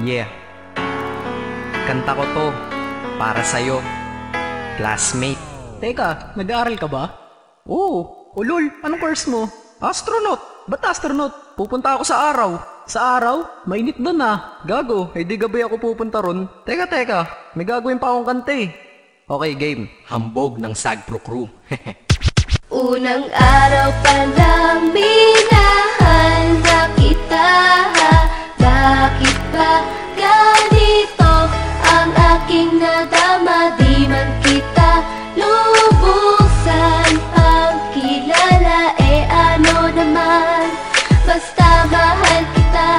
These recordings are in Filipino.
Yeah, kanta ko to para sa'yo, classmate. Teka, nag-aaral ka ba? Oo. Ulol, anong course mo? Astronaut. Ba't astronaut? Pupunta ako sa araw. Sa araw? Mainit doon ah. Gago, di gabi ako pupunta ron. Teka, may gagawin pa akong kanta eh. Okay, game. Hambog ng Sagpro Crew. Unang araw pa lang minahal na kita. Bakit ba ganito ang aking nadama? Di man kita lubusan ang kilala. Ano naman, basta mahal kita.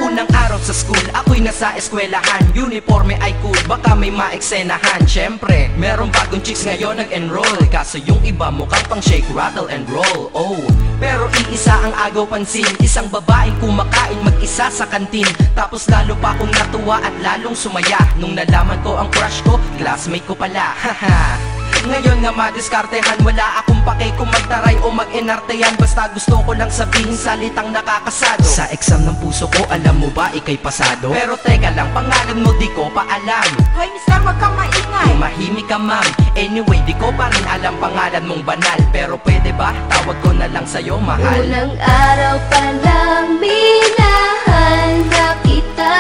Unang araw sa school, ako'y nasa eskwelahan. Uniforme ay cool, baka may maeksenahan. Syempre, merong bagong chicks ngayon nag-enroll. Kaso yung iba mukhang pang shake, rattle and roll. Oh, pero iisa ang agaw pansin. Isang babaeng kumakain mag-isa sa kantin. Tapos lalo pa akong natuwa at lalong sumaya nung nalaman ko ang crush ko, classmate ko pala. Haha. Ngayon nga madiskartehan, wala akong pake kung magtaray o mag-enartehan. Basta gusto ko lang sabihin salitang nakakasado. Sa exam ng puso ko, alam mo ba ikay pasado? Pero teka lang, pangalan mo di ko pa alam. Hoy mister, wag kang maingay. Tumahimik ka ma'am. Anyway, di ko pa rin alam pangalan mong banal. Pero pwede ba, tawag ko na lang sa'yo mahal. Unang araw pa lang minahal na kita.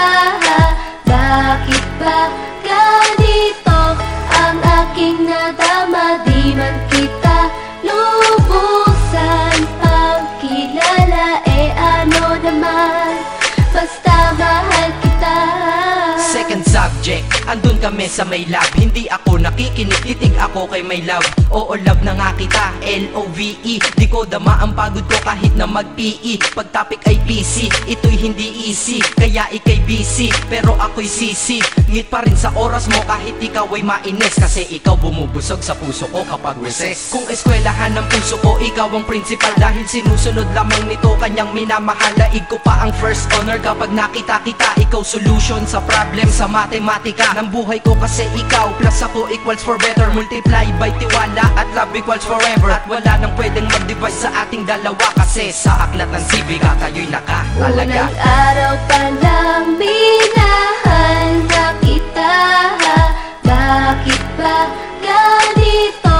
Bakit ba ganito ang aking nadama? Di man kita lubusan ang kilala. Ano naman, basta mahal kita. Second subject, andun kami sa may lab. Hindi ako nakikinig, titig ako kay my love. Oo, love na nga kita, L-O-V-E. Di ko dama ang pagod ko kahit na mag-PE. Pag topic ay PC, ito'y hindi easy. Kaya ikay busy, pero ako'y sisi. Ngit pa rin sa oras mo kahit ikaw ay mainis. Kasi ikaw bumubusog sa puso ko kapag recess. Kung eskwelahan ng puso ko, ikaw ang principal. Dahil sinusunod lamang nito kanyang minamahal. Laig ko pa ang first honor kapag nakita kita. Ikaw solution sa problem sa matematika ng buhay ko. Kasi ikaw plus ako equals for better. Multiply by tiwala at love equals forever. At wala nang pwedeng mag-divide sa ating dalawa. Kasi sa aklat ng sibika tayo'y nakatalaga. Unang araw pa lang minahal na kita. Bakit ba ganito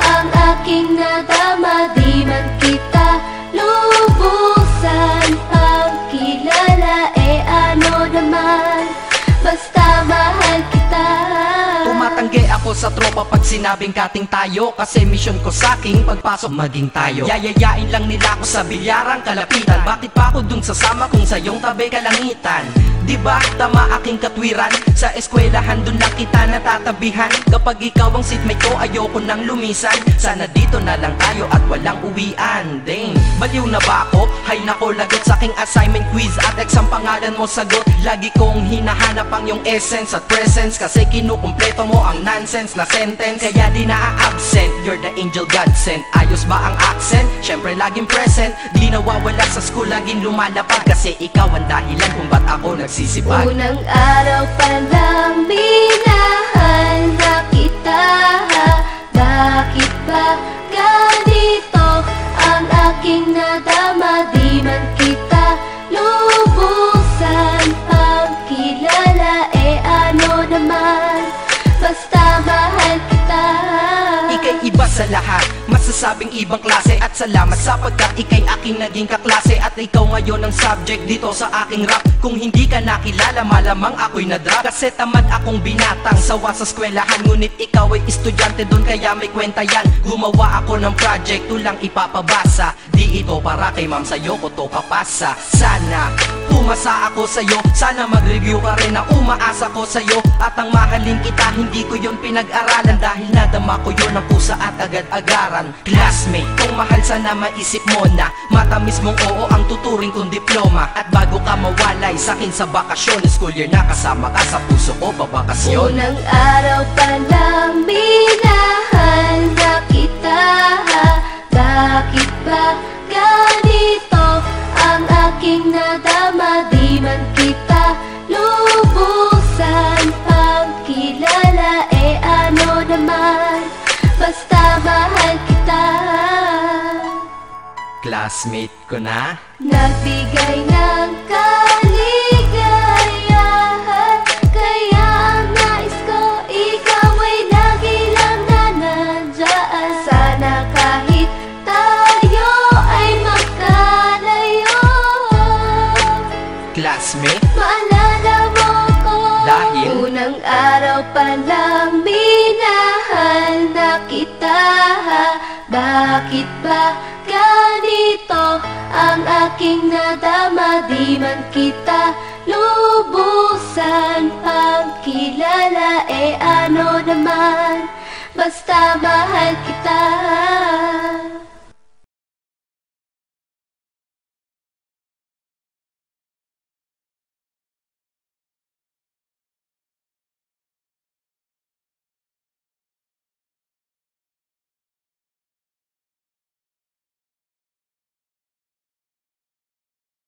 ang aking nadama? Di man kita lubusan ang kilala. Ano naman, basta mahal kita. Tumatanggi ako sa tropa pag sinabing kating tayo. Kasi mission ko sa aking pagpasok maging tayo. Yayayain lang nila ako sa bilyarang kalapitan. Bakit pa ako dun sasama kung sa iyong tabi kalangitan? Diba tama aking katwiran? Sa eskwelahan dun lang kita natatabihan. Kapag ikaw ang seatmate ko, ayoko nang lumisan. Sana dito na lang tayo at walang uwian. Dang, baliw na ba ako? Hay nako, lagot sa aking assignment quiz at exam pangalan mo sagot. Lagi kong hinahanap ang iyong essence at presence. Kasi kinukumpleto mo ang nonsense na sentence. Kaya di na-absent, you're the angel God sent. Ayos ba ang accent? Syempre laging present. Di nawawala sa school, laging lumalapag. Kasi ikaw ang dahilan kung ba't ako nagsisipag. Unang araw pa lang minahal na kita. Bakit ba ganito ang aking nadama? Di man kita lubusan ang kilala. Ano naman, basta mahal kita. Ika'y iba sa lahat, masasabing ibang klase. At salamat sapagkat ika'y aking naging kaklase. At ikaw ngayon ang subject dito sa aking rap. Kung hindi ka nakilala, malamang ako'y na-drop. Kasi tamad akong binatang sawa sa eskwelahan. Ngunit ikaw ay estudyante dun, kaya may kwenta yan. Gumawa ako ng project, tulang ipapabasa. Di ito para kay ma'am, sa'yo ko to papasa. Sana pumasa ako sa'yo, sana mag-review ka rin na umaasa ko sa'yo. At ang mahalin kita, hindi ko yun pinag-aralan. Dahil nadama ko yun ang pusa at agad-agaran. Classmate, kung mahal sana maisip mo na matamis mong oo ang tuturing kong diploma. At bago ka mawalay sa'kin sa bakasyon, school year na kasama ka sa puso ko babakasyon. Unang araw pa lang minahal na kita. Bakit ba ganito ang aking nadama? Di man kita lubusan ang kilala. Ano naman, basta mahal kita. Classmate ko na Nagbigay ng kaligaya. classmate? Maalala mo ko, Dahil unang araw pa lang minahal na kita. Bakit ba ganito ang aking nadama? Di man kita lubusan pagkilala, ano naman, basta mahal kita.